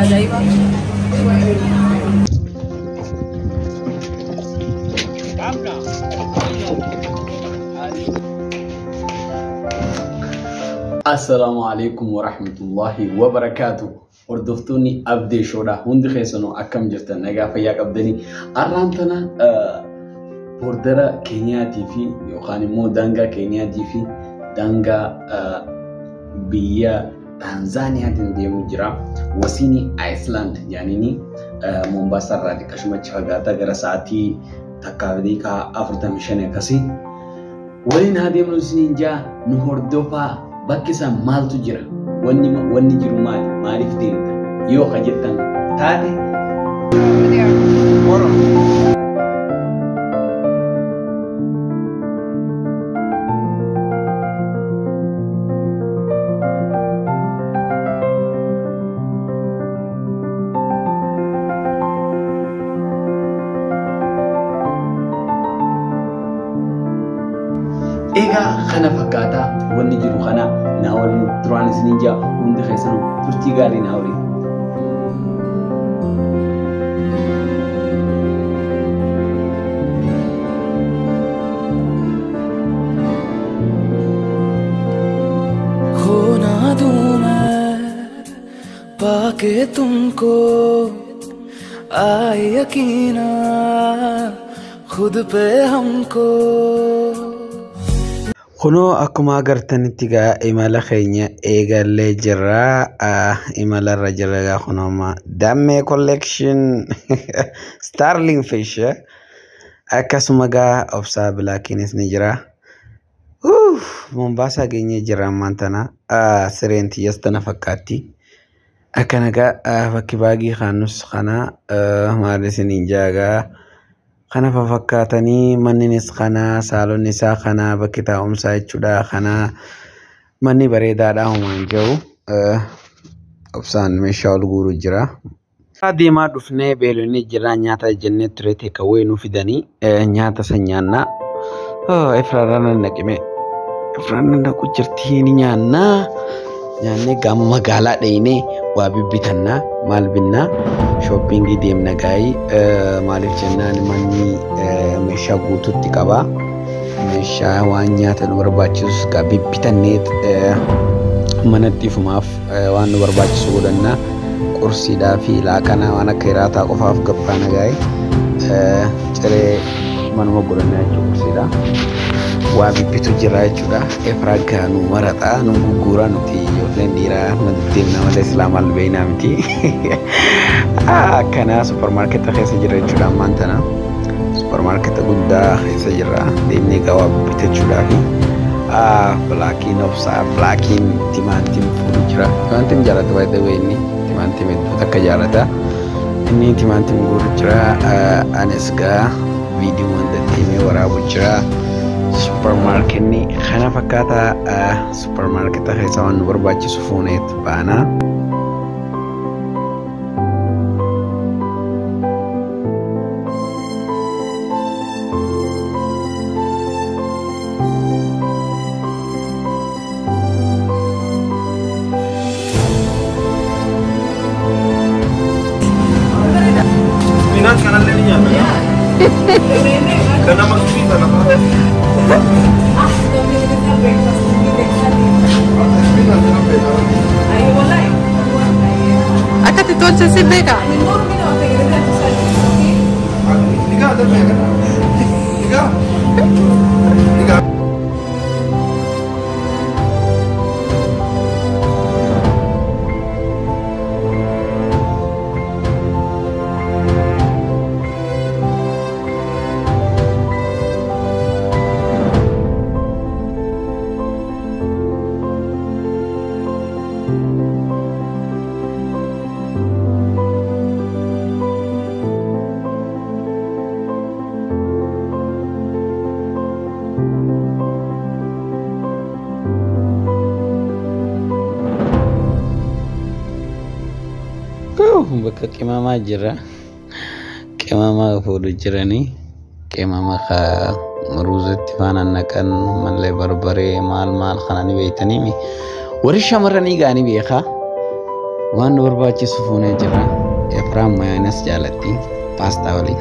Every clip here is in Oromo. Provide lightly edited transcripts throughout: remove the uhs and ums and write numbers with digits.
السلام عليكم ورحمة الله وبركاته. وردفتوني أبدي شورا هندي خيسنو أكم جرتن نجا فياك أبدني أرانتنا بوردرا كينيا تيفي يوخاني مو دانغا كينيا تيفي دانغا بيا تنزانيا تندي مجرا وسيني أيسلاند يعني ني مومباسا رادي كشمة شغاتا غرساتي تكابدي كا أفرتا مشاني كسي ولين هذه من سنينجا نهردوفا بكسا مال تجرا وني جرو مالي فدين يو خجتن تاتي إيجا خنا فكاتا وني جرو خنا ناول ترانس نينجا وندي خيسنو ترتيغالي ناولي खोना दूं मैं पाके तुमको आए यकीना खुद पे हमको خنو أكما قرتن تيجا إمالا خينيا إيجا اللي جرا إمالا الرجل خنو ما دامي كولكشن ستارلينج فيش أكاسمجا أبصاب لكن نجرا مومباسا جيني جرا مانتنا سرينتي يستنا فكاتي أكنجا فكباجي خانوس خنا مارس نينجاجا خنا ففكاتني مننس خنا سالون نساء خنا بكتا أمسا يجودا خنا مني بريدا داهم انجو أبسان مشاول غورو جرا هذه ما دفنه بيلوني جرا نياتا جنة تريتي كوينو فيداني نياتا سنيانا إفرارانا نكمي إفرارانا نكو جرتيني نيانا نياني قام مقالا ديني واببتنا مال بنا shopping ديم نجاي مالف جنان مني مشا غوتو تكابا مشا وانيا تنور باتشوس كابي بيتنيت منتي فماف وان نور باتشوس ودنا كرسي دافي لاكنا وانا كيراتا قفاف قبا نجاي تري منو مقولنا كرسي دا وابي بيتو جراي جدا إفراغ نمرتا نمغورا نتي يولين ديرا ندتين نمال إسلام البينا متي كنا سوبر ماركت خيس جرا جدا مانتنا سوبر ماركت غدا خيس جرا ديمني غوا بيتو جدا في فلاكين نفسا فلاكين تيمانتيم فوجرا تيمانتيم جرا تباي دويني تيمانتيم تك جرا إني تيمانتيم غورجرا أنسكا فيديو مندتيمي ورا بجرا supermarket ni khana fakata supermarket ta khaysa wan barbachi sufunet bana Minat kanan leni jana ya karena maksudnya tanah Acá te todo se pega. Bakka qimamaa jira. Qimamaa fuudhu jiranii. Qimama ruuzatti faanaan naqan mallee barbaree maal kanani beeytaniimi. Warri shamarranii gaanii beekaa. waan nu barbaachisu fuunee jira. Efraam mayoonees jaalatti paastaa waliin.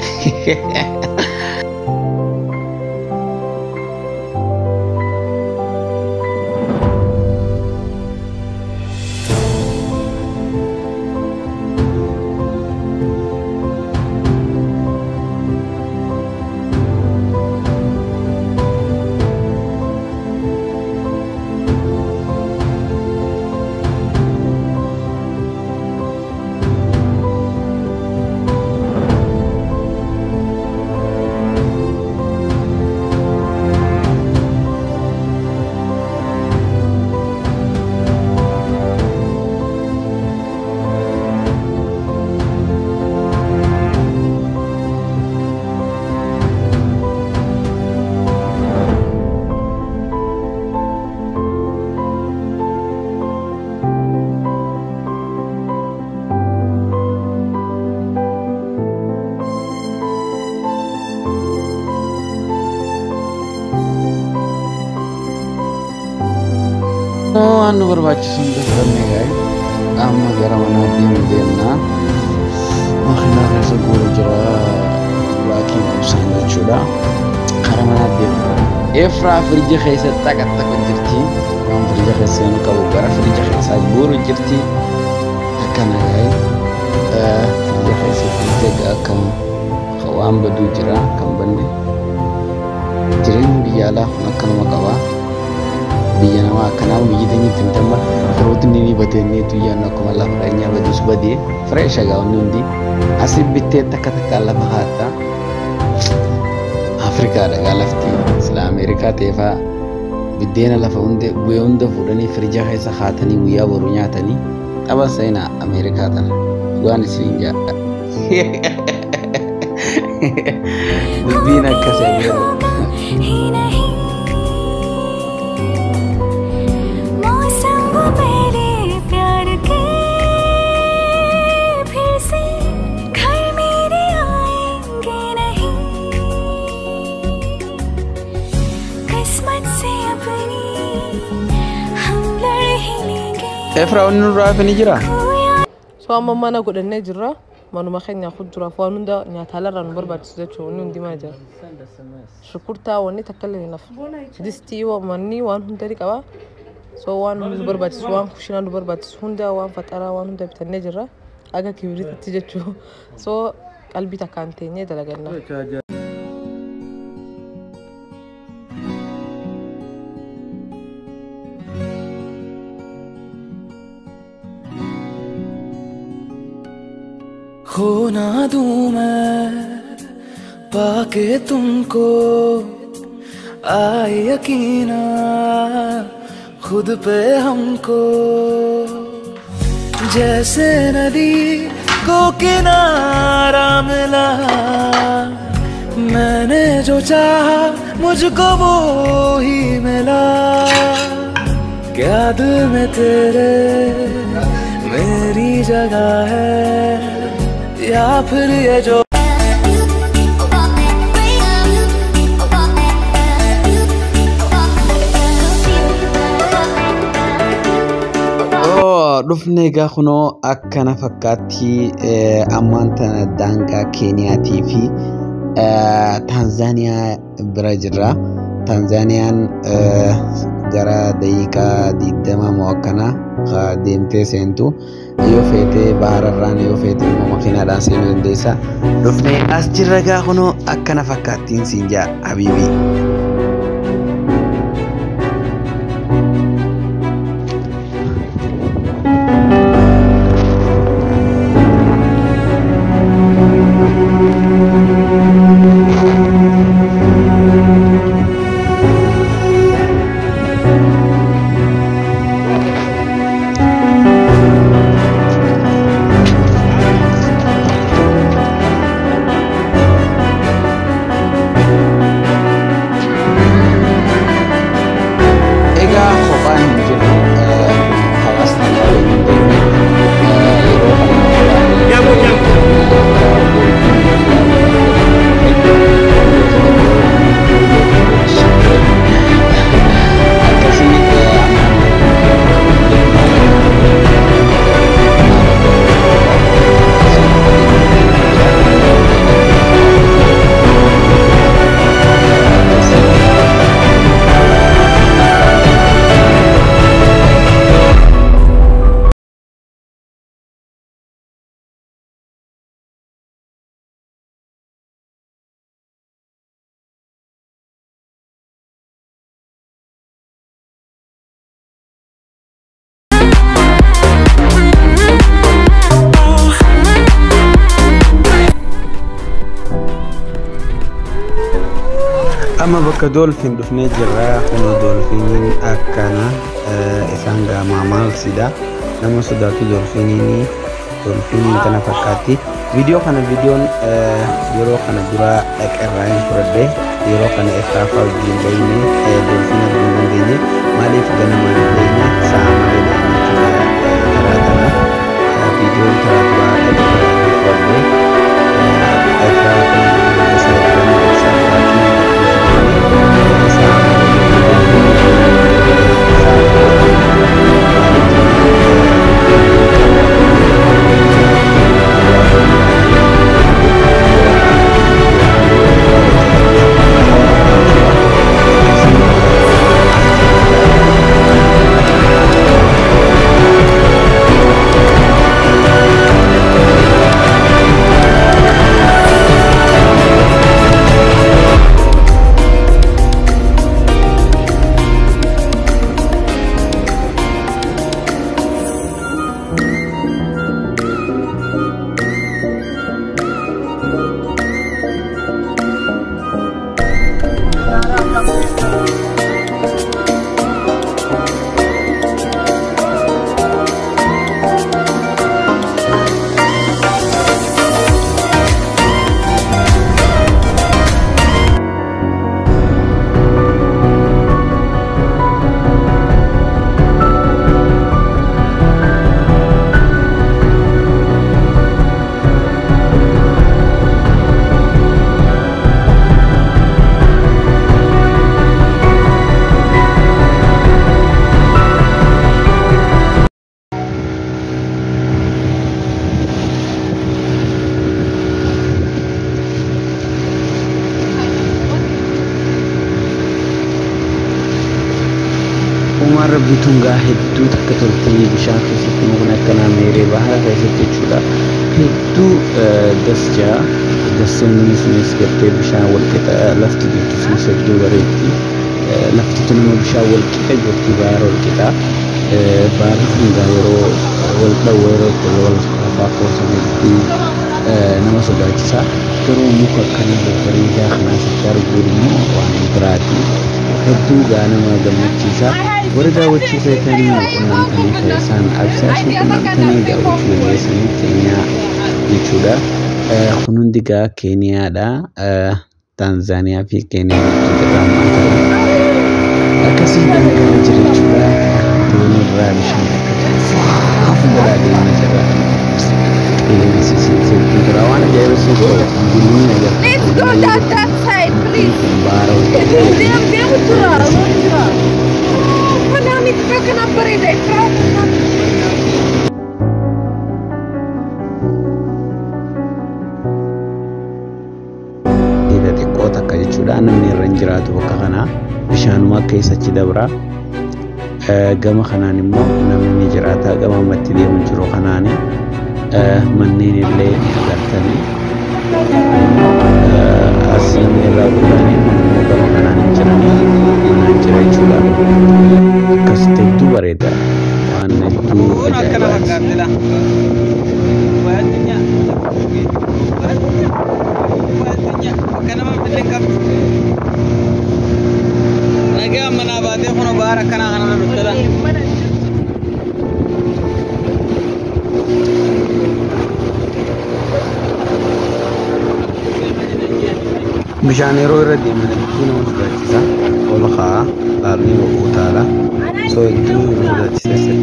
Anu berbacaan tentang guys, amma gara mana dia makna rasa guru jera laki urusan sudah karena mana dia Efra firja khaisa takat jirti orang firja khaisa nu kabu bara firja khaisa guru jirti akan guys firja khaisa firja akan kawam badu jera kambande jirin biyalah makan makawa biyya nama akkanaa biyyatanii tintamma firootni ni batanii tuyyan akkuma lafa dhanya badus badee fresh agaa hundi asii bittee takka lafa haata Afrikaa dhagaa lafti sila Ameerikaa teefaa biddeena lafa hunde guyyaa hunda fuudhanii firija keessa haatanii guyyaa boru nyaatanii qaban seenaa Ameerikaa tana dhugaan isin jaa dubbiin akkasii Efra unu rafa ni jira. So amma mana godhanne jirra manuma keenya khudura fa nunda nyaatala ran barbaachisa jechuun hundi mana jira. Shukurta wani takkalle naf. Disti wa manni waan hundari qaba. So waan barbaachisa waan kushina barbaachisa hunda waan fatara waan hunda bitanne jirra. Aga kibritti jechuun. So qalbi takkaan teenye dalaganna. खो ना दूं मैं पाके तुमको आए यकीना खुद पे हमको जैसे नदी को किनारा मिला मैंने जो चाहा मुझको वो ही मिला क्या दिल में तेरे मेरी जगह है या फिर ये जो dhufne egaa kunoo akkana fakkaatti ammaan tana daangaa Keeniyaatii fi Taanzaaniyaa bira jirra. Taanzaaniyaan gara daqiiqaa 20 moo akkana deemtee seentu yoo feete bahararraan yoo feete immoo makiinaadhaan seenuu dandeessa. Dhufne as jirra egaa kunoo akkana fakkaattiin siin jaa habiibii. أما بك دولفين دفني جرا كنا دولفين أكنا إسانغا مامال سيدا نما سودا تو دولفيني كنا فكاتي فيديو كنا فيديو يرو كنا درا أكراين فرده يرو كنا إفتافا جيليني دولفين الجنديني مالي فجنا مالي ديني سامي ديني تراتنا فيديو تراتوا أكراين فرده أكراين Rabbi tunggaa hedduu takka toltee bishaan keessatti mukna akkanaa meeree bahara keessatti jechuudha. Hedduu dasjaa dassamni sunis gartee bishaan walqixa lafti jirtu sunis hedduu bareetti. Lafti tun immoo bishaan walqixa jirti bahara walqixa. Bahara hundaa yeroo wal dhawoo yeroo wal afaa koosan hedduu nama sodaachisa. Garuu muka akkanaa babbareedaa kanaas itti arguun immoo waan biraati. Hedduu gaa nama gammachiisa. Warga wajjii feetanii qunnamtanii keessaan absaasii qunnamtanii daawwachuu keessanii Keeniyaa jechuudha. Kun hundi gaa Keeniyaadha. Taanzaaniyaa fi Keeniyaa gidduu irraa akkasii dangaa jira jechuudha. Doonii irraa bishaan akka fuulduraa deemaa jira. Waan ajaa'ibsiisu gulumni agarsiisa. Let's go that side, please. Ida xiqqoo takka jechuudha. Namni irra hin jiraatu bakka kanaa bishaanuma keessachi dabra. Gama kanaan immoo namni jiraata gama ammatti deemu jiru kanaani manneen illee ni agartanii. Asiin irraa guddaanii gama kanaan hin jiranii jira jechuudha. Akkasitti hedduu bareeda. Waan hedduu ajaa'ibaati. Bishaan yeroo irra deeman hedduu nama sodaachisa. Ol kaa laalni utaala. So hedduu nama sodaachisa.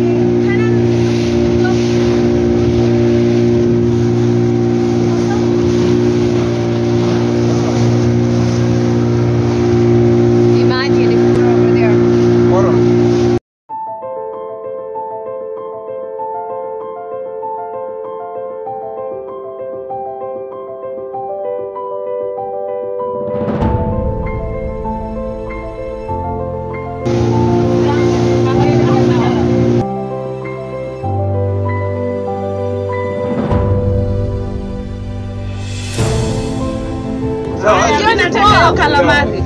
Calamari.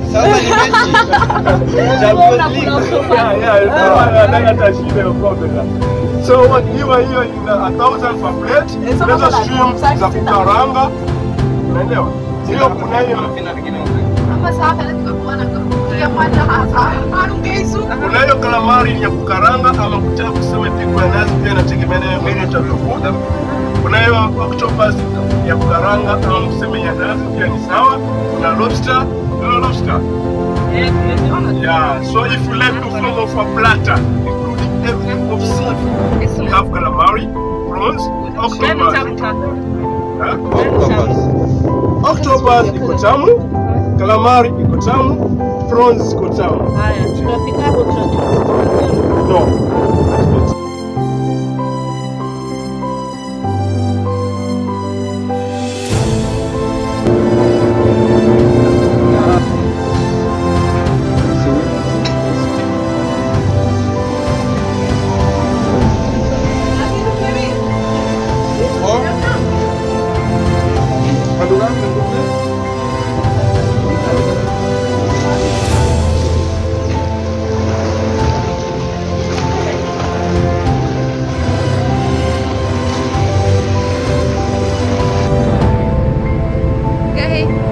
So what you are here in 1,000 for plate, there's a stream za kukaranga. Unaelewa? Sio kuna hiyo Kunayo kalamari ya kukaranga ama kutaka kusema pigwa nazi pia inategemea na menu utakayokuda. Kunayo octopus ya kukaranga ama mseme ya nazi pia ni sawa. Kuna lobster, no lobster. Yeah, so if you like to form of a platter, including everything of seafood, you have calamari, prawns, octopus. Octopus iko tamu, calamari iko tamu, prawns iko tamu. Haya, tunafika hapo No. Okay.